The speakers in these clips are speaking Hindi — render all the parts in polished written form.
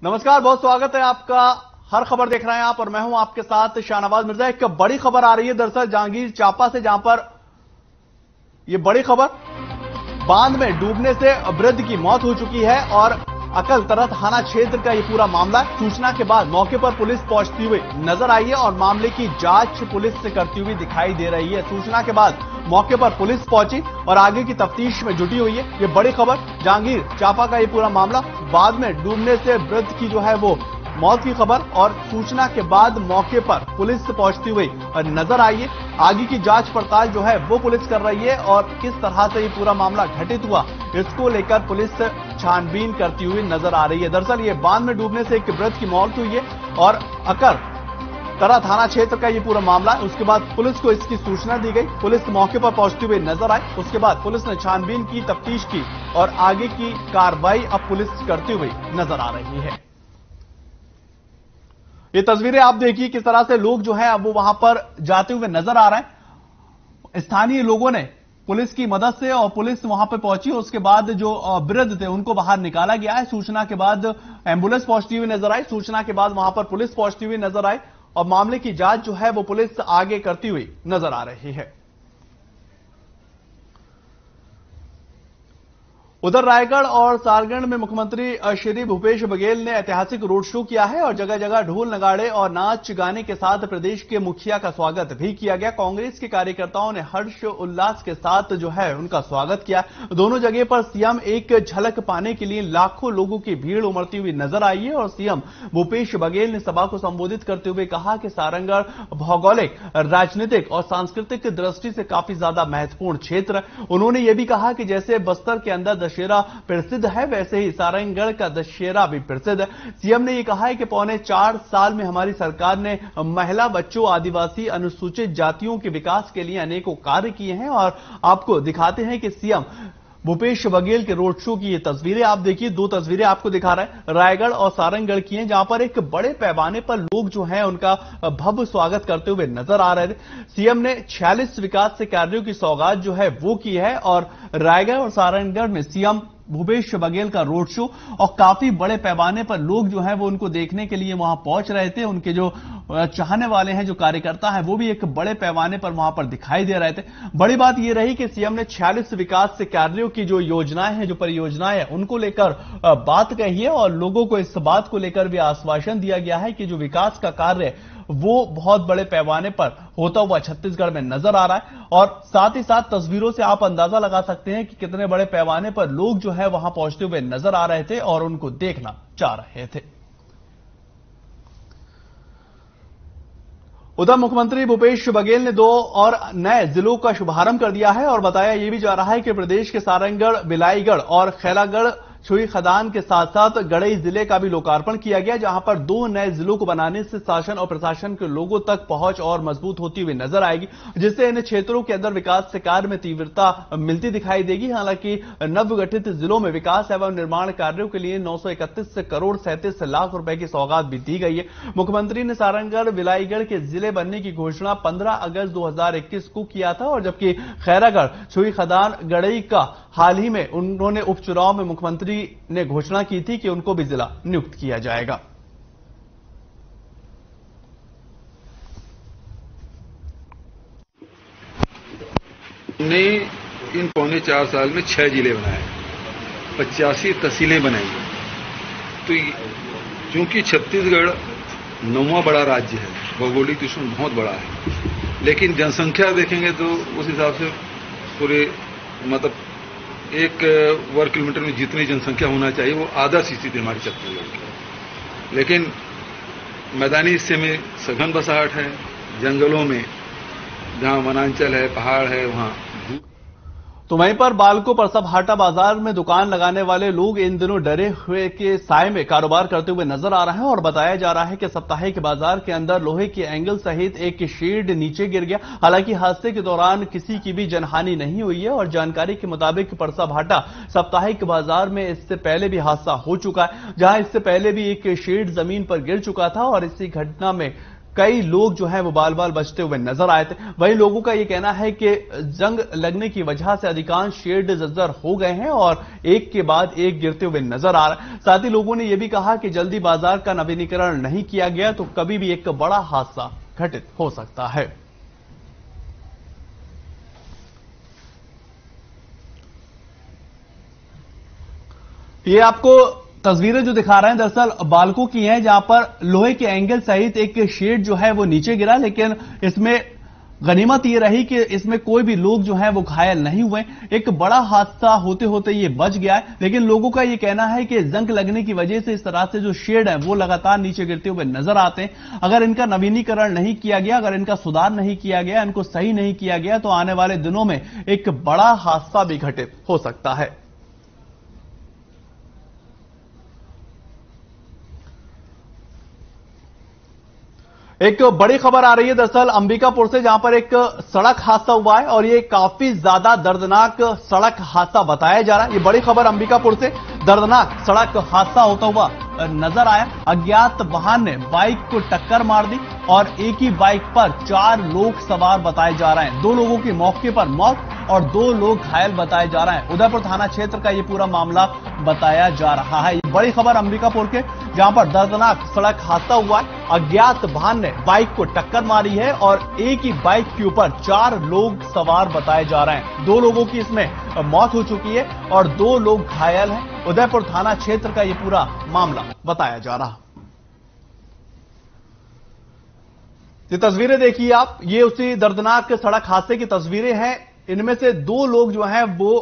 नमस्कार, बहुत स्वागत है आपका। हर खबर देख रहे हैं आप और मैं हूं आपके साथ शाहनवाज मिर्जा। एक बड़ी खबर आ रही है दरअसल जांजगीर चांपा से, जहां पर यह बड़ी खबर बांध में डूबने से वृद्ध की मौत हो चुकी है और अकलतरा थाना क्षेत्र का यह पूरा मामला है। सूचना के बाद मौके पर पुलिस पहुंचती हुई नजर आई है और मामले की जांच पुलिस से करती हुई दिखाई दे रही है। सूचना के बाद मौके पर पुलिस पहुंची और आगे की तफ्तीश में जुटी हुई है। ये बड़ी खबर, जांजगीर चांपा का ये पूरा मामला, बाद में डूबने से वृद्ध की जो है वो मौत की खबर और सूचना के बाद मौके पर पुलिस पहुंचती हुई नजर आई है। आगे की जांच पड़ताल जो है वो पुलिस कर रही है और किस तरह से ये पूरा मामला घटित हुआ इसको लेकर पुलिस छानबीन करती हुई नजर आ रही है। दरअसल ये बांध में डूबने से एक वृद्ध की मौत हुई है और अकलतरा थाना क्षेत्र का ये पूरा मामला है। उसके बाद पुलिस को इसकी सूचना दी गई, पुलिस मौके पर पहुंचती हुई नजर आई। उसके बाद पुलिस ने छानबीन की, तफ्तीश की और आगे की कार्रवाई अब पुलिस करती हुई नजर आ रही है। ये तस्वीरें आप देखिए किस तरह से लोग जो है अब वो वहां पर जाते हुए नजर आ रहे हैं। स्थानीय लोगों ने पुलिस की मदद से और पुलिस वहां पर पहुंची, उसके बाद जो वृद्ध थे उनको बाहर निकाला गया है। सूचना के बाद एंबुलेंस पहुंचती हुई नजर आई, सूचना के बाद वहां पर पुलिस पहुंचती हुई नजर आई और मामले की जांच जो है वो पुलिस आगे करती हुई नजर आ रही है। उधर रायगढ़ और सारगढ़ में मुख्यमंत्री श्री भूपेश बघेल ने ऐतिहासिक रोड शो किया है और जगह जगह ढोल नगाड़े और नाच गाने के साथ प्रदेश के मुखिया का स्वागत भी किया गया। कांग्रेस के कार्यकर्ताओं ने हर्ष उल्लास के साथ जो है उनका स्वागत किया। दोनों जगह पर सीएम एक झलक पाने के लिए लाखों लोगों की भीड़ उमड़ती हुई नजर आई है और सीएम भूपेश बघेल ने सभा को संबोधित करते हुए कहा कि सारंगढ़ भौगोलिक, राजनीतिक और सांस्कृतिक दृष्टि से काफी ज्यादा महत्वपूर्ण क्षेत्र है। उन्होंने यह भी कहा कि जैसे बस्तर के अंदर दशहरा प्रसिद्ध है वैसे ही सारंगढ़ का दशहरा भी प्रसिद्ध है। सीएम ने यह कहा है कि पौने 4 साल में हमारी सरकार ने महिला, बच्चों, आदिवासी, अनुसूचित जातियों के विकास के लिए अनेकों कार्य किए हैं और आपको दिखाते हैं कि सीएम भूपेश बघेल के रोड शो की ये तस्वीरें आप देखिए। 2 तस्वीरें आपको दिखा रहे हैं, रायगढ़ और सारंगढ़ की हैं, जहां पर एक बड़े पैमाने पर लोग जो हैं उनका भव्य स्वागत करते हुए नजर आ रहे थे। सीएम ने 46 विकास से कार्यों की सौगात जो है वो की है और रायगढ़ और सारंगढ़ में सीएम भूपेश बघेल का रोड शो और काफी बड़े पैमाने पर लोग जो हैं वो उनको देखने के लिए वहां पहुंच रहे थे। उनके जो चाहने वाले हैं, जो कार्यकर्ता हैं, वो भी एक बड़े पैमाने पर वहां पर दिखाई दे रहे थे। बड़ी बात यह रही कि सीएम ने 46 विकास से कार्यों की जो योजनाएं हैं, जो परियोजनाएं हैं, उनको लेकर बात कही है और लोगों को इस बात को लेकर भी आश्वासन दिया गया है कि जो विकास का कार्य वो बहुत बड़े पैमाने पर होता हुआ छत्तीसगढ़ में नजर आ रहा है और साथ ही साथ तस्वीरों से आप अंदाजा लगा सकते हैं कि कितने बड़े पैमाने पर लोग जो है वहां पहुंचते हुए नजर आ रहे थे और उनको देखना चाह रहे थे। उधर मुख्यमंत्री भूपेश बघेल ने 2 और नए जिलों का शुभारंभ कर दिया है और बताया यह भी जा रहा है कि प्रदेश के सारंगढ़, बिलाईगढ़ और खैरागढ़ छुई खदान के साथ साथ गढ़ई जिले का भी लोकार्पण किया गया, जहां पर 2 नए जिलों को बनाने से शासन और प्रशासन के लोगों तक पहुंच और मजबूत होती हुई नजर आएगी, जिससे इन क्षेत्रों के अंदर विकास कार्य में तीव्रता मिलती दिखाई देगी। हालांकि नवगठित जिलों में विकास एवं निर्माण कार्यों के लिए 931 करोड़ 37 लाख रुपए की सौगात भी दी गई है। मुख्यमंत्री ने सारंगढ़, बिलाईगढ़ के जिले बनने की घोषणा 15 अगस्त 2021 को किया था और जबकि खैरागढ़, छुई खदान, गढ़ई का हाल ही में उन्होंने उपचुनाव में मुख्यमंत्री ने घोषणा की थी कि उनको भी जिला नियुक्त किया जाएगा। हमने इन पौने 4 साल में 6 जिले बनाए, 85 तहसीलें बनाई। तो चूंकि छत्तीसगढ़ 9वां बड़ा राज्य है, भौगोलिक दृष्टि से बहुत बड़ा है, लेकिन जनसंख्या देखेंगे तो उस हिसाब से पूरे मतलब 1 वर्ग किलोमीटर में जितनी जनसंख्या होना चाहिए वो आदर्श स्थिति हमारी छत्तीसगढ़ की। लेकिन मैदानी हिस्से में सघन बसाहट है, जंगलों में जहां वनांचल है, पहाड़ है, वहां। तो वहीं पर बालको परसाभाटा बाजार में दुकान लगाने वाले लोग इन दिनों डरे हुए के साए में कारोबार करते हुए नजर आ रहे हैं और बताया जा रहा है कि साप्ताहिक बाजार के अंदर लोहे की एंगल सहित एक शेड नीचे गिर गया। हालांकि हादसे के दौरान किसी की भी जनहानि नहीं हुई है और जानकारी के मुताबिक परसाभाटा साप्ताहिक बाजार में इससे पहले भी हादसा हो चुका है, जहां इससे पहले भी एक शेड जमीन पर गिर चुका था और इसी घटना में कई लोग जो है वो बाल बाल बचते हुए नजर आए थे। वहीं लोगों का ये कहना है कि जंग लगने की वजह से अधिकांश शेड जर्जर हो गए हैं और एक के बाद एक गिरते हुए नजर आ रहे हैं। साथ ही लोगों ने यह भी कहा कि जल्दी बाजार का नवीनीकरण नहीं किया गया तो कभी भी एक बड़ा हादसा घटित हो सकता है। ये आपको तस्वीरें जो दिखा रहे हैं दरअसल बालकों की हैं, जहां पर लोहे के एंगल सहित एक शेड जो है वो नीचे गिरा, लेकिन इसमें गनीमत ये रही कि इसमें कोई भी लोग जो है वो घायल नहीं हुए। एक बड़ा हादसा होते होते ये बच गया है, लेकिन लोगों का ये कहना है कि जंग लगने की वजह से इस तरह से जो शेड है वो लगातार नीचे गिरते हुए नजर आते हैं। अगर इनका नवीनीकरण नहीं किया गया, अगर इनका सुधार नहीं किया गया, इनको सही नहीं किया गया तो आने वाले दिनों में एक बड़ा हादसा भी घटित हो सकता है। एक बड़ी खबर आ रही है दरअसल अंबिकापुर से, जहां पर एक सड़क हादसा हुआ है और ये काफी ज्यादा दर्दनाक सड़क हादसा बताया जा रहा है। ये बड़ी खबर अंबिकापुर से, दर्दनाक सड़क हादसा होता हुआ नजर आया। अज्ञात वाहन ने बाइक को टक्कर मार दी और एक ही बाइक पर 4 लोग सवार बताए जा रहे हैं। 2 लोगों की मौके पर मौत और 2 लोग घायल बताए जा रहे हैं। उदयपुर थाना क्षेत्र का ये पूरा मामला बताया जा रहा है। ये बड़ी खबर अंबिकापुर के, जहां पर दर्दनाक सड़क हादसा हुआ है। अज्ञात वाहन ने बाइक को टक्कर मारी है और एक ही बाइक के ऊपर 4 लोग सवार बताए जा रहे हैं। 2 लोगों की इसमें मौत हो चुकी है और 2 लोग घायल हैं। उदयपुर थाना क्षेत्र का ये पूरा मामला बताया जा रहा। ये तस्वीरें देखिए आप, ये उसी दर्दनाक सड़क हादसे की तस्वीरें हैं। इनमें से 2 लोग जो हैं वो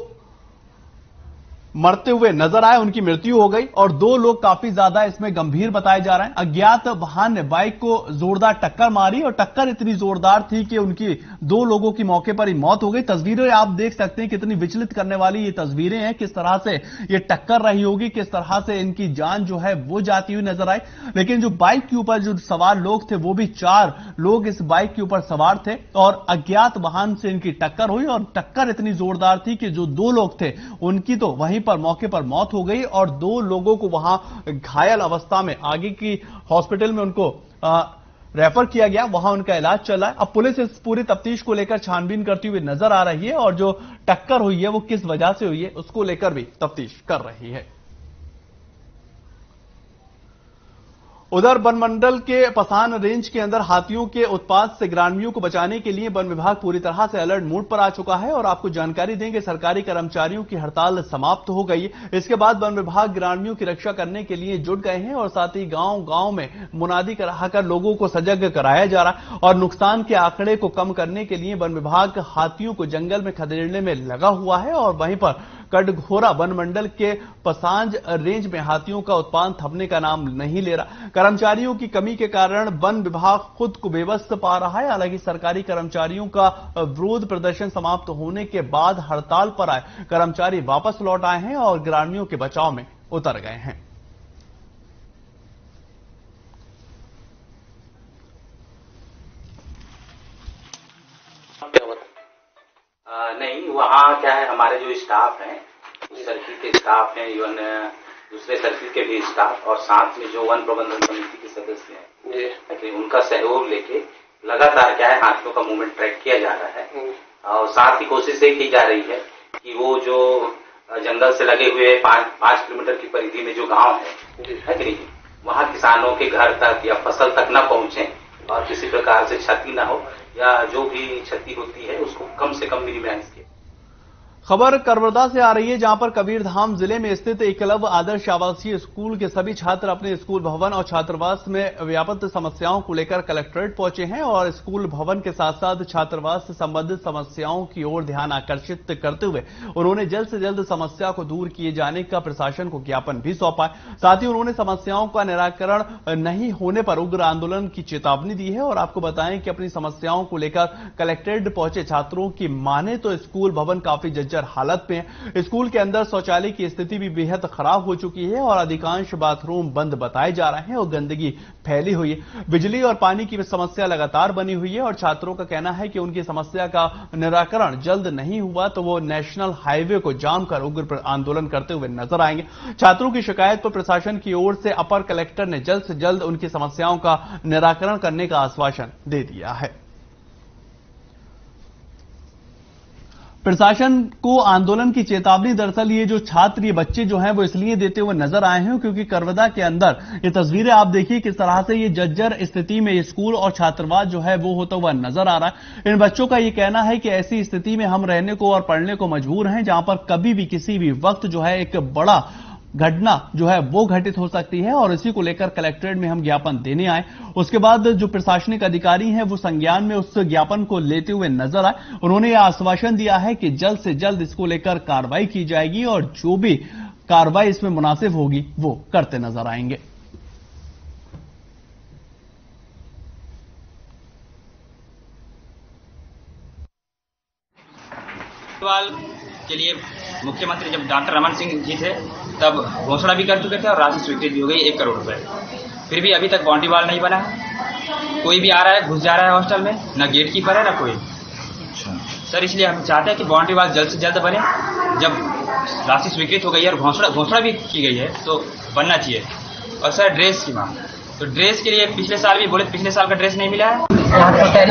मरते हुए नजर आए, उनकी मृत्यु हो गई और 2 लोग काफी ज्यादा इसमें गंभीर बताए जा रहे हैं। अज्ञात वाहन ने बाइक को जोरदार टक्कर मारी और टक्कर इतनी जोरदार थी कि उनकी 2 लोगों की मौके पर ही मौत हो गई। तस्वीरें आप देख सकते हैं, कितनी विचलित करने वाली ये तस्वीरें हैं। किस तरह से ये टक्कर रही होगी, किस तरह से इनकी जान जो है वो जाती हुई नजर आई। लेकिन जो बाइक के ऊपर जो सवार लोग थे वो भी 4 लोग इस बाइक के ऊपर सवार थे और अज्ञात वाहन से इनकी टक्कर हुई और टक्कर इतनी जोरदार थी कि जो 2 लोग थे उनकी तो वहीं पर मौके पर मौत हो गई और 2 लोगों को वहां घायल अवस्था में आगे की हॉस्पिटल में उनको रेफर किया गया, वहां उनका इलाज चल रहा है। अब पुलिस इस पूरी तफ्तीश को लेकर छानबीन करती हुई नजर आ रही है और जो टक्कर हुई है वो किस वजह से हुई है उसको लेकर भी तफ्तीश कर रही है। उधर बनमंडल के पसान रेंज के अंदर हाथियों के उत्पात से ग्रामीणों को बचाने के लिए वन विभाग पूरी तरह से अलर्ट मोड पर आ चुका है और आपको जानकारी देंगे, सरकारी कर्मचारियों की हड़ताल समाप्त हो गई है। इसके बाद वन विभाग ग्रामीणों की रक्षा करने के लिए जुट गए हैं और साथ ही गांव-गांव में मुनादी कराकर लोगों को सजग कराया जा रहा है और नुकसान के आंकड़े को कम करने के लिए वन विभाग हाथियों को जंगल में खदेड़ने में लगा हुआ है और वहीं पर कटघोरा वन मंडल के पसांज रेंज में हाथियों का उत्पात थमने का नाम नहीं ले रहा। कर्मचारियों की कमी के कारण वन विभाग खुद को बेबस पा रहा है। हालांकि सरकारी कर्मचारियों का विरोध प्रदर्शन समाप्त होने के बाद हड़ताल पर आए कर्मचारी वापस लौट आए हैं और ग्रामीणों के बचाव में उतर गए हैं। नहीं, वहाँ क्या है, हमारे जो स्टाफ हैं, उस सर्किल के स्टाफ हैं, इवन दूसरे सर्किल के भी स्टाफ और साथ में जो वन प्रबंधन समिति के सदस्य हैं, उनका सहयोग लेके लगातार क्या है हाथियों का मूवमेंट ट्रैक किया जा रहा है और साथ ही कोशिश ये की जा रही है कि वो जो जंगल से लगे हुए 5 किलोमीटर की परिधि में जो गांव है कि नहीं, वहाँ किसानों के घर तक या फसल तक न पहुंचे और किसी प्रकार से क्षति न हो या जो भी क्षति होती है उसको कम से कम मिनिमाइज किया। खबर करवरदा से आ रही है, जहां पर कबीरधाम जिले में स्थित एकलव्य आदर्श आवासीय स्कूल के सभी छात्र अपने स्कूल भवन और छात्रावास में व्याप्त समस्याओं को लेकर कलेक्ट्रेट पहुंचे हैं और स्कूल भवन के साथ साथ छात्रावास से संबंधित समस्याओं की ओर ध्यान आकर्षित करते हुए उन्होंने जल्द से जल्द समस्या को दूर किए जाने का प्रशासन को ज्ञापन भी सौंपा। साथ ही उन्होंने समस्याओं का निराकरण नहीं होने पर उग्र आंदोलन की चेतावनी दी है और आपको बताएं कि अपनी समस्याओं को लेकर कलेक्ट्रेट पहुंचे छात्रों की माने तो स्कूल भवन काफी जर्जर हालत में है। स्कूल के अंदर शौचालय की स्थिति भी बेहद खराब हो चुकी है और अधिकांश बाथरूम बंद बताए जा रहे हैं और गंदगी फैली हुई है। बिजली और पानी की समस्या लगातार बनी हुई है और छात्रों का कहना है कि उनकी समस्या का निराकरण जल्द नहीं हुआ तो वो नेशनल हाईवे को जाम कर उग्र आंदोलन करते हुए नजर आएंगे। छात्रों की शिकायत पर प्रशासन की ओर से अपर कलेक्टर ने जल्द से जल्द उनकी समस्याओं का निराकरण करने का आश्वासन दे दिया है। प्रशासन को आंदोलन की चेतावनी दरअसल ये जो छात्र ये बच्चे जो हैं वो इसलिए देते हुए नजर आए हैं क्योंकि करवदा के अंदर ये तस्वीरें आप देखिए किस तरह से ये जर्जर स्थिति में स्कूल और छात्रावास जो है वो होता हुआ नजर आ रहा है। इन बच्चों का ये कहना है कि ऐसी स्थिति में हम रहने को और पढ़ने को मजबूर हैं जहां पर कभी भी किसी भी वक्त जो है एक बड़ा घटना जो है वो घटित हो सकती है और इसी को लेकर कलेक्ट्रेट में हम ज्ञापन देने आए। उसके बाद जो प्रशासनिक अधिकारी हैं वो संज्ञान में उस ज्ञापन को लेते हुए नजर आए। उन्होंने यह आश्वासन दिया है कि जल्द से जल्द इसको लेकर कार्रवाई की जाएगी और जो भी कार्रवाई इसमें मुनासिब होगी वो करते नजर आएंगे। के लिए मुख्यमंत्री जब डॉक्टर रमन सिंह जी थे तब घोषणा भी कर चुके थे और राशि स्वीकृत भी हो गई 1 करोड़ रुपए। फिर भी अभी तक बाउंड्री वॉल नहीं बना है। कोई भी आ रहा है घुस जा रहा है हॉस्टल में, ना गेट कीपर है ना कोई। सर इसलिए हम चाहते हैं कि बाउंड्री वॉल जल्द से जल्द बने। जब राशि स्वीकृत हो गई है और घोषणा भी की गई है तो बनना चाहिए। और सर ड्रेस की मांग, तो ड्रेस के लिए पिछले साल भी बोले पिछले साल का ड्रेस नहीं मिला है।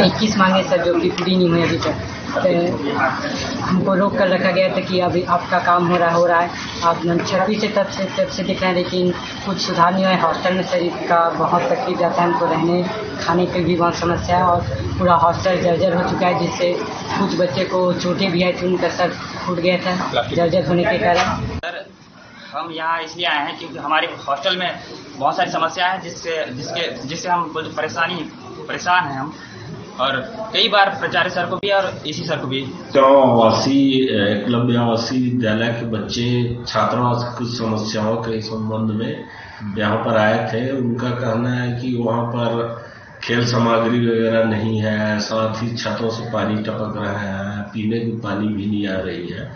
21 मांगे सर जो कि पूरी नहीं हुई अभी तक। हमको रोक कर रखा गया था कि अभी आपका काम हो रहा है। आप 26 से तब से दिख रहे हैं लेकिन कुछ सुधार नहीं हुआ है। हॉस्टल में शरीर का बहुत तकलीफ जाता है हमको, रहने खाने की भी बहुत समस्या है और पूरा हॉस्टल जर्जर हो चुका है जिससे कुछ बच्चे को चोटें भी आई थी, उनका सर फूट गया था जर्जर होने के कारण। सर हम यहाँ इसलिए आए हैं क्योंकि हमारे हॉस्टल में बहुत सारी समस्या है जिससे हम परेशान हैं हम। और कई बार प्राचार्य सर को भी और इसी सर को भी। तो आवासीय एकलव्य आवासीय विद्यालय के बच्चे छात्रावास की कुछ समस्याओं के संबंध में यहाँ पर आए थे। उनका कहना है कि वहाँ पर खेल सामग्री वगैरह नहीं है, साथ ही छतों से पानी टपक रहा है, पीने की पानी भी नहीं आ रही है।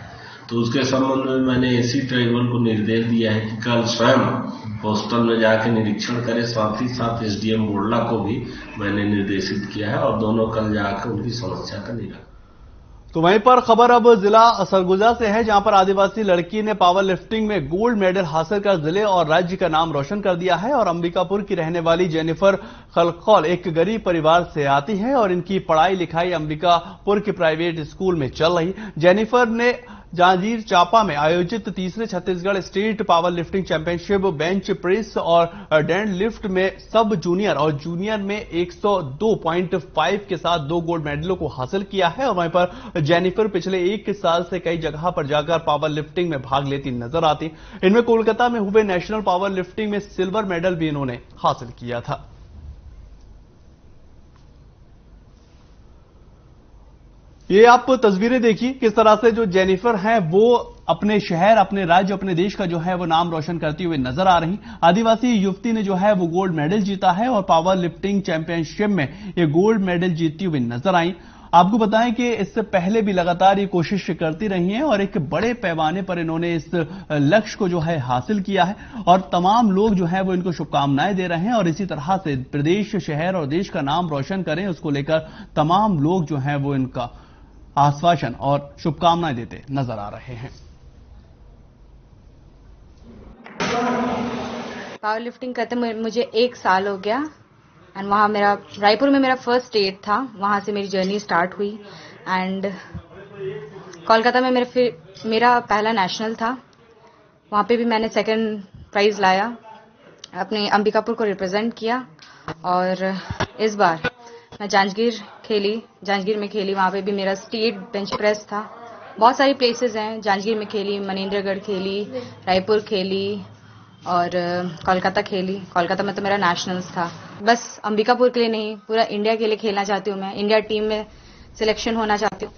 तो उसके संबंध में मैंने एसी ट्राइबल को निर्देश दिया है कि कल स्वयं हॉस्टल में जाकर निरीक्षण करें। साथ ही साथ एसडीएम बोडला को भी मैंने निर्देशित किया है और दोनों कल जाकर उनकी समस्या का निराकरण। तो वहीं पर खबर अब जिला सरगुजा से है जहां पर आदिवासी लड़की ने पावर लिफ्टिंग में गोल्ड मेडल हासिल कर जिले और राज्य का नाम रोशन कर दिया है। और अंबिकापुर की रहने वाली जेनिफर खलखौल एक गरीब परिवार से आती है और इनकी पढ़ाई लिखाई अंबिकापुर के प्राइवेट स्कूल में चल रही। जेनिफर ने जांजगीर चांपा में आयोजित तीसरे Chhattisgarh state power lifting championship bench press और डेड लिफ्ट में सब जूनियर और जूनियर में 102.5 के साथ 2 गोल्ड मेडलों को हासिल किया है। और वहीं पर जेनिफर पिछले 1 साल से कई जगह पर जाकर पावर लिफ्टिंग में भाग लेती नजर आती। इनमें कोलकाता में हुए नेशनल पावर लिफ्टिंग में सिल्वर मेडल भी इन्होंने हासिल किया था। ये आप तस्वीरें देखिए किस तरह से जो जेनिफर हैं वो अपने शहर, अपने राज्य, अपने देश का जो है वो नाम रोशन करती हुई नजर आ रही। आदिवासी युवती ने जो है वो गोल्ड मेडल जीता है और पावर लिफ्टिंग चैंपियनशिप में ये गोल्ड मेडल जीतती हुई नजर आई। आपको बताएं कि इससे पहले भी लगातार ये कोशिश करती रही हैं और एक बड़े पैमाने पर इन्होंने इस लक्ष्य को जो है हासिल किया है और तमाम लोग जो है वो इनको शुभकामनाएं दे रहे हैं और इसी तरह से प्रदेश, शहर और देश का नाम रोशन करें उसको लेकर तमाम लोग जो है वो इनका आश्वासन और शुभकामनाएं देते नजर आ रहे हैं। पावर लिफ्टिंग करते मुझे 1 साल हो गया एंड वहाँ रायपुर में मेरा फर्स्ट स्टेट था, वहाँ से मेरी जर्नी स्टार्ट हुई एंड कोलकाता में मेरा पहला नेशनल था, वहाँ पे भी मैंने 2nd प्राइज लाया, अपने अंबिकापुर को रिप्रेजेंट किया। और इस बार मैं जांजगीर में खेली, वहाँ पे भी मेरा स्टेट बेंच प्रेस था। बहुत सारी प्लेसेस हैं, जांजगीर में खेली, मनेंद्रगढ़ खेली, रायपुर खेली और कोलकाता खेली। कोलकाता में तो मेरा नेशनल्स था। बस अंबिकापुर के लिए नहीं, पूरा इंडिया के लिए खेलना चाहती हूँ मैं, इंडिया टीम में सिलेक्शन होना चाहती हूँ।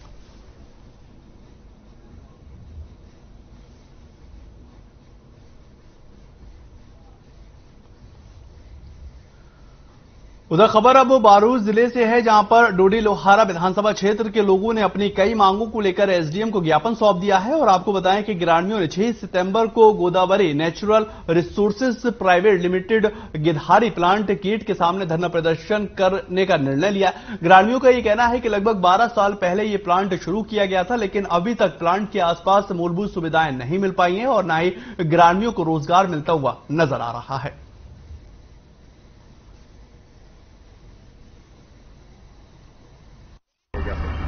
उधर खबर अब बारूद जिले से है, जहां पर डोडी लोहारा विधानसभा क्षेत्र के लोगों ने अपनी कई मांगों को लेकर एसडीएम को ज्ञापन सौंप दिया है। और आपको बताएं कि ग्रामीणों ने 6 सितंबर को Godavari Natural Resources Private Limited Gidhari plant gate के सामने धरना प्रदर्शन करने का निर्णय लिया। ग्रामीणों का यह कहना है कि लगभग 12 साल पहले यह प्लांट शुरू किया गया था, लेकिन अभी तक प्लांट के आसपास मूलभूत सुविधाएं नहीं मिल पाई हैं और न ही ग्रामीणों को रोजगार मिलता हुआ नजर आ रहा है।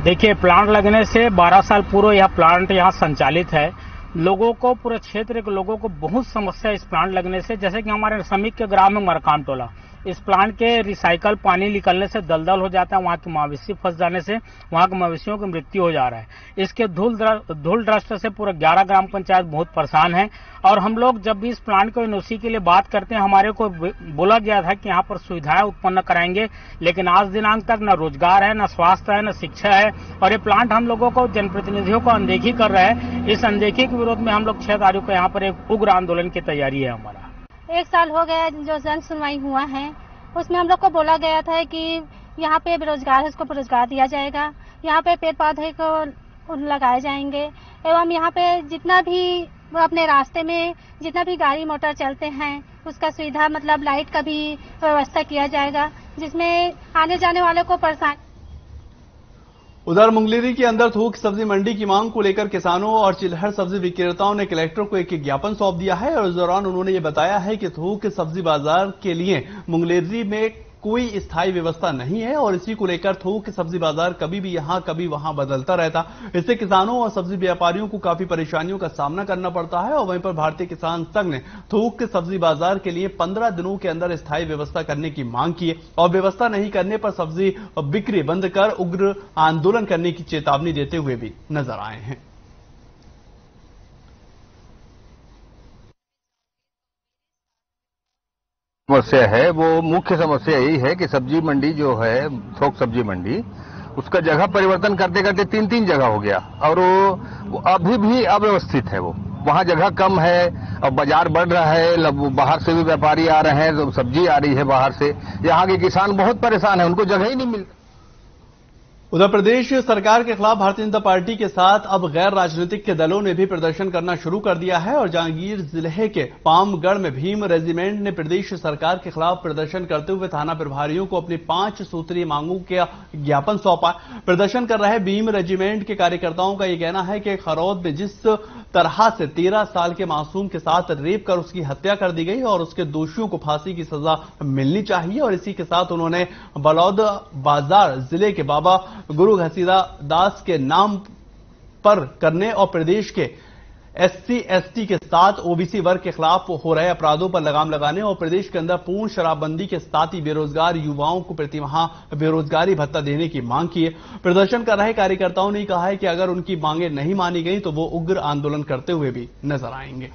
देखिए, प्लांट लगने से 12 साल पूर्व यह प्लांट यहाँ संचालित है। लोगों को, पूरे क्षेत्र के लोगों को बहुत समस्या इस प्लांट लगने से, जैसे कि हमारे श्रमिक के ग्राम है मरकाम टोला, इस प्लांट के रिसाइकल पानी निकलने से दलदल हो जाता है, वहां के मवेशी फंस जाने से वहां के मवेशियों की मृत्यु हो जा रहा है। इसके धूल दृष्ट से पूरा 11 ग्राम पंचायत बहुत परेशान है। और हम लोग जब भी इस प्लांट को एनओसी के लिए बात करते हैं, हमारे को बोला गया था कि यहाँ पर सुविधाएं उत्पन्न कराएंगे, लेकिन आज दिनांक तक न रोजगार है, न स्वास्थ्य है, न शिक्षा है। और ये प्लांट हम लोगों को, जनप्रतिनिधियों को अनदेखी कर रहा है। इस अनदेखी के विरोध में हम लोग 6 तारीख को यहाँ पर एक उग्र आंदोलन की तैयारी है हमारा। 1 साल हो गया जो जन सुनवाई हुआ है, उसमें हम लोग को बोला गया था कि यहाँ पे बेरोजगार है, उसको रोजगार दिया जाएगा, यहाँ पे पेड़ पौधे को लगाए जाएंगे, एवं यहाँ पे जितना भी अपने रास्ते में जितना भी गाड़ी मोटर चलते हैं उसका सुविधा, मतलब लाइट का भी व्यवस्था किया जाएगा, जिसमें आने जाने वाले को परेशानी। उधर मुंगेली के अंदर थोक सब्जी मंडी की मांग को लेकर किसानों और चिल्हर सब्जी विक्रेताओं ने कलेक्टर को एक ज्ञापन सौंप दिया है। और इस दौरान उन्होंने ये बताया है कि थोक सब्जी बाजार के लिए मुंगेली में कोई स्थायी व्यवस्था नहीं है और इसी को लेकर थोक सब्जी बाजार कभी भी यहां कभी वहां बदलता रहता। इससे किसानों और सब्जी व्यापारियों को काफी परेशानियों का सामना करना पड़ता है। और वहीं पर भारतीय किसान संघ ने थोक सब्जी बाजार के लिए 15 दिनों के अंदर स्थायी व्यवस्था करने की मांग की है और व्यवस्था नहीं करने पर सब्जी बिक्री बंद कर उग्र आंदोलन करने की चेतावनी देते हुए भी नजर आए हैं। समस्या है, वो मुख्य समस्या यही है कि सब्जी मंडी जो है, थोक सब्जी मंडी, उसका जगह परिवर्तन करते करते 3 जगह हो गया और वो अभी भी अव्यवस्थित है। वो वहां जगह कम है और बाजार बढ़ रहा है, बाहर से भी व्यापारी आ रहे हैं, तो सब्जी आ रही है बाहर से। यहाँ के किसान बहुत परेशान है, उनको जगह ही नहीं मिलती। उधर प्रदेश सरकार के खिलाफ भारतीय जनता पार्टी के साथ अब गैर राजनीतिक के दलों ने भी प्रदर्शन करना शुरू कर दिया है। और जांजगीर जिले के पामगढ़ में भीम रेजिमेंट ने प्रदेश सरकार के खिलाफ प्रदर्शन करते हुए थाना प्रभारियों को अपनी 5 सूत्रीय मांगों के ज्ञापन सौंपा। प्रदर्शन कर रहे भीम रेजिमेंट के कार्यकर्ताओं का यह कहना है कि खरौद में जिस तरह से 13 साल के मासूम के साथ रेप कर उसकी हत्या कर दी गई और उसके दोषियों को फांसी की सजा मिलनी चाहिए। और इसी के साथ उन्होंने बलौद बाजार जिले के बाबा गुरु घसीदास के नाम पर करने और प्रदेश के SC/ST के साथ OBC वर्ग के खिलाफ हो रहे अपराधों पर लगाम लगाने और प्रदेश के अंदर पूर्ण शराबबंदी के साथ ही बेरोजगार युवाओं को प्रतिमाह बेरोजगारी भत्ता देने की मांग की है। प्रदर्शन कर रहे कार्यकर्ताओं ने कहा है कि अगर उनकी मांगें नहीं मानी गई तो वो उग्र आंदोलन करते हुए भी नजर आएंगे।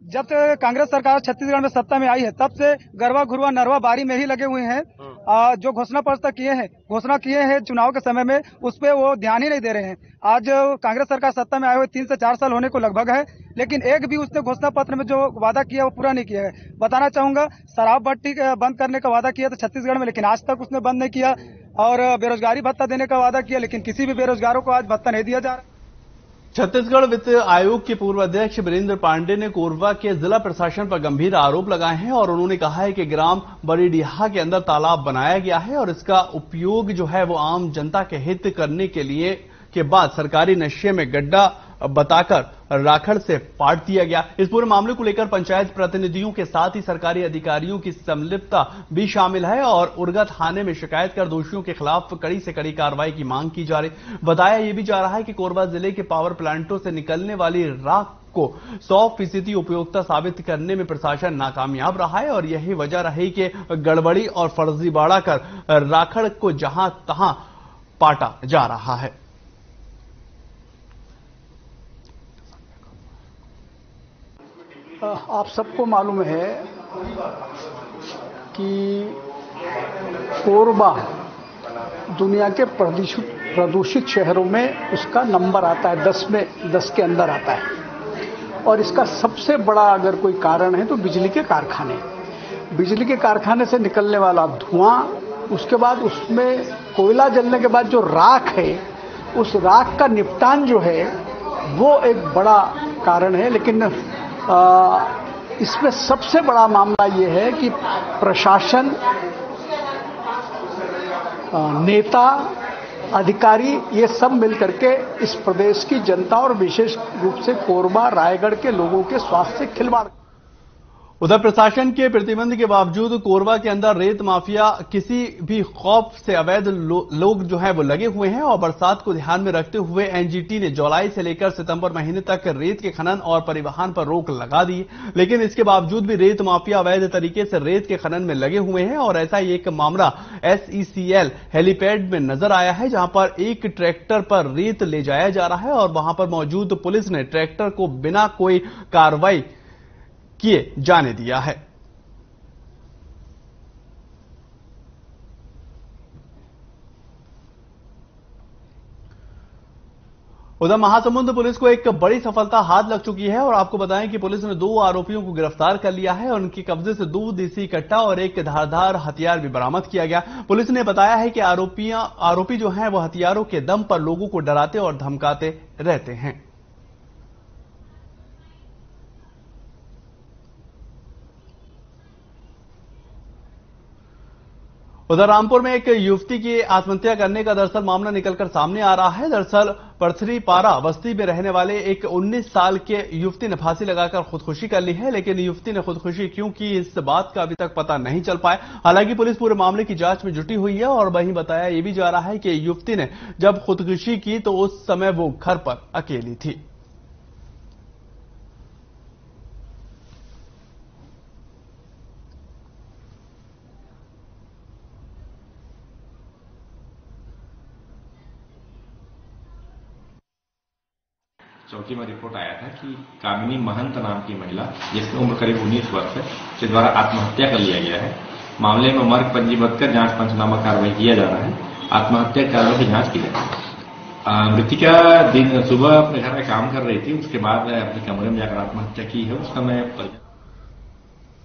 जब से कांग्रेस सरकार छत्तीसगढ़ में सत्ता में आई है, तब से गरवा घुरवा नरवा बारी में ही लगे हुए हैं। जो घोषणा पत्र घोषणा किए हैं चुनाव के समय में, उस पे वो ध्यान ही नहीं दे रहे हैं। आज कांग्रेस सरकार सत्ता में आए हुए 3 से 4 साल होने को लगभग है, लेकिन एक भी उसने घोषणा पत्र में जो वादा किया वो पूरा नहीं किया है। बताना चाहूंगा, शराब भट्टी बंद करने का वादा किया था छत्तीसगढ़ में, लेकिन आज तक उसने बंद नहीं किया। और बेरोजगारी भत्ता देने का वादा किया, लेकिन किसी भी बेरोजगारों को आज भत्ता नहीं दिया जा रहा। छत्तीसगढ़ वित्त आयोग के पूर्व अध्यक्ष वीरेंद्र पांडे ने कोरबा के जिला प्रशासन पर गंभीर आरोप लगाए हैं और उन्होंने कहा है कि ग्राम बड़ीडीहा के अंदर तालाब बनाया गया है और इसका उपयोग जो है वो आम जनता के हित करने के लिए के बाद सरकारी नक्शे में गड्ढा बताकर राखड़ से पाट दिया गया। इस पूरे मामले को लेकर पंचायत प्रतिनिधियों के साथ ही सरकारी अधिकारियों की संलिप्तता भी शामिल है और उरगा थाने में शिकायत कर दोषियों के खिलाफ कड़ी से कड़ी कार्रवाई की मांग की जा रही। बताया यह भी जा रहा है कि कोरबा जिले के पावर प्लांटों से निकलने वाली राख को 100% उपयोगिता साबित करने में प्रशासन नाकामयाब रहा है और यही वजह रही कि गड़बड़ी और फर्जीवाड़ा कर राखड़ को जहां तहां पाटा जा रहा है। आप सबको मालूम है कि कोरबा दुनिया के प्रदूषित शहरों में उसका नंबर आता है, 10 में 10 के अंदर आता है। और इसका सबसे बड़ा अगर कोई कारण है तो बिजली के कारखाने। बिजली के कारखाने से निकलने वाला धुआं, उसके बाद उसमें कोयला जलने के बाद जो राख है, उस राख का निपटान जो है वो एक बड़ा कारण है। लेकिन इसमें सबसे बड़ा मामला ये है कि प्रशासन, नेता, अधिकारी, ये सब मिलकर के इस प्रदेश की जनता और विशेष रूप से कोरबा रायगढ़ के लोगों के स्वास्थ्य से खिलवाड़। उधर प्रशासन के प्रतिबंध के बावजूद कोरबा के अंदर रेत माफिया किसी भी खौफ से अवैध लोग जो है वो लगे हुए हैं और बरसात को ध्यान में रखते हुए एनजीटी ने जुलाई से लेकर सितंबर महीने तक रेत के खनन और परिवहन पर रोक लगा दी। लेकिन इसके बावजूद भी रेत माफिया अवैध तरीके से रेत के खनन में लगे हुए हैं और ऐसा ही एक मामला SECL हेलीपैड में नजर आया है, जहां पर एक ट्रैक्टर पर रेत ले जाया जा रहा है और वहां पर मौजूद पुलिस ने ट्रैक्टर को बिना कोई कार्रवाई किए जाने दिया है। उधर महासमुंद पुलिस को एक बड़ी सफलता हाथ लग चुकी है और आपको बताएं कि पुलिस ने 2 आरोपियों को गिरफ्तार कर लिया है और उनके कब्जे से 2 देसी कट्टा और एक धारदार हथियार भी बरामद किया गया। पुलिस ने बताया है कि आरोपी जो हैं वो हथियारों के दम पर लोगों को डराते और धमकाते रहते हैं। उधर रामपुर में एक युवती की आत्महत्या करने का दरअसल मामला निकलकर सामने आ रहा है। दरअसल पर्थरीपारा बस्ती में रहने वाले एक 19 साल के युवती ने फांसी लगाकर खुदकुशी कर ली है, लेकिन युवती ने खुदकुशी क्यों की इस बात का अभी तक पता नहीं चल पाया। हालांकि पुलिस पूरे मामले की जांच में जुटी हुई है और वहीं बताया यह भी जा रहा है कि युवती ने जब खुदकुशी की तो उस समय वो घर पर अकेली थी। चौकी में रिपोर्ट आया था कि कामिनी महंत नाम की महिला, जिसकी उम्र करीब 19 वर्ष है, के द्वारा आत्महत्या कर लिया गया है। मामले में मर्ग पंजीबद्ध कर जांच पंचनामा कार्रवाई किया जा रहा है। आत्महत्या कार्रवाई की जांच की जा रही है। मृतिका दिन सुबह अपने घर में काम कर रही थी, उसके बाद अपने कमरे में जाकर आत्महत्या की है। उसका मैं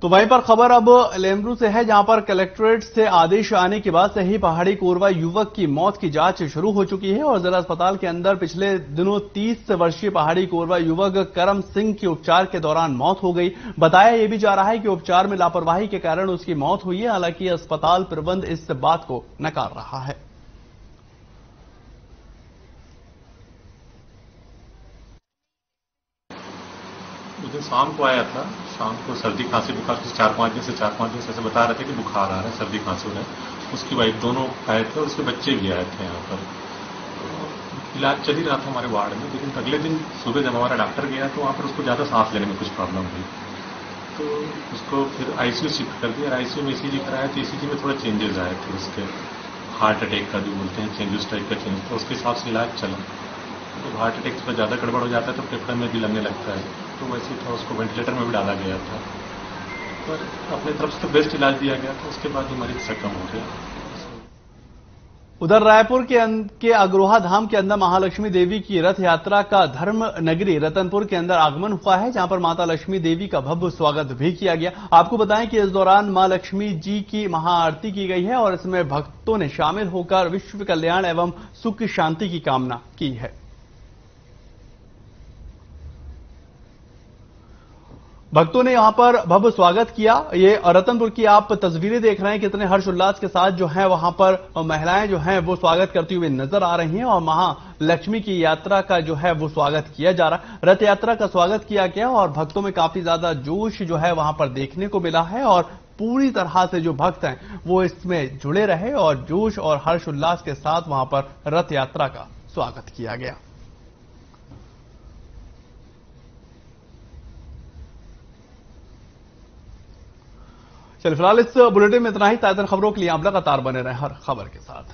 तो वहीं पर खबर अब लेमरू से है, जहां पर कलेक्ट्रेट से आदेश आने के बाद से ही पहाड़ी कोरबा युवक की मौत की जांच शुरू हो चुकी है और जिला अस्पताल के अंदर पिछले दिनों 30 वर्षीय पहाड़ी कोरबा युवक करम सिंह की उपचार के दौरान मौत हो गई। बताया यह भी जा रहा है कि उपचार में लापरवाही के कारण उसकी मौत हुई है। हालांकि अस्पताल प्रबंध इस बात को नकार रहा है। उस दिन शाम को आया था, शाम को सर्दी खांसी बुखार 4-5 दिन से ऐसे बता रहे थे कि बुखार आ रहा है, सर्दी खांसी हो रहा है। उसकी वाइफ दोनों आए थे और उसके बच्चे भी आए थे यहाँ पर। इलाज चल ही रहा था हमारे वार्ड में, लेकिन अगले दिन सुबह जब हमारा डॉक्टर गया तो वहाँ पर उसको ज़्यादा सांस लेने में कुछ प्रॉब्लम हुई, तो उसको फिर ICU शिफ्ट कर दिया। ICU में ECG कराया तो ECG में थोड़े चेंजेस आए थे, उसके हार्ट अटैक का जो बोलते हैं चेंजेस टाइप का चेंज, तो उसके हिसाब से इलाज चला। तो हार्ट अटैक पर ज़्यादा गड़बड़ हो जाता है तो फेफड़े में भी लगने लगता है, तो वैसे था उसको वेंटिलेटर में भी डाला गया था, पर अपनी तरफ से तो बेस्ट इलाज दिया गया था। उसके बाद मरीज से कम हो गया। उधर रायपुर के अग्रोहा धाम के अंदर महालक्ष्मी देवी की रथ यात्रा का धर्म नगरी रतनपुर के अंदर आगमन हुआ है, जहां पर माता लक्ष्मी देवी का भव्य स्वागत भी किया गया। आपको बताएं कि इस दौरान मां लक्ष्मी जी की महाआरती की गई है और इसमें भक्तों ने शामिल होकर विश्व कल्याण एवं सुख शांति की कामना की है। भक्तों ने यहां पर भव्य स्वागत किया। ये रतनपुर की आप तस्वीरें देख रहे हैं, कितने हर्षोल्लास के साथ जो है वहां पर महिलाएं जो हैं वो स्वागत करती हुई नजर आ रही हैं और महालक्ष्मी की यात्रा का जो है वो स्वागत किया जा रहा है। रथ यात्रा का स्वागत किया गया और भक्तों में काफी ज्यादा जोश जो है वहां पर देखने को मिला है और पूरी तरह से जो भक्त हैं वो इसमें जुड़े रहे और जोश और हर्षोल्लास के साथ वहां पर रथ यात्रा का स्वागत किया गया। चलिए फिलहाल इस बुलेटिन में इतना ही। ताज़ा खबरों के लिए आप लगातार बने रहें हर खबर के साथ।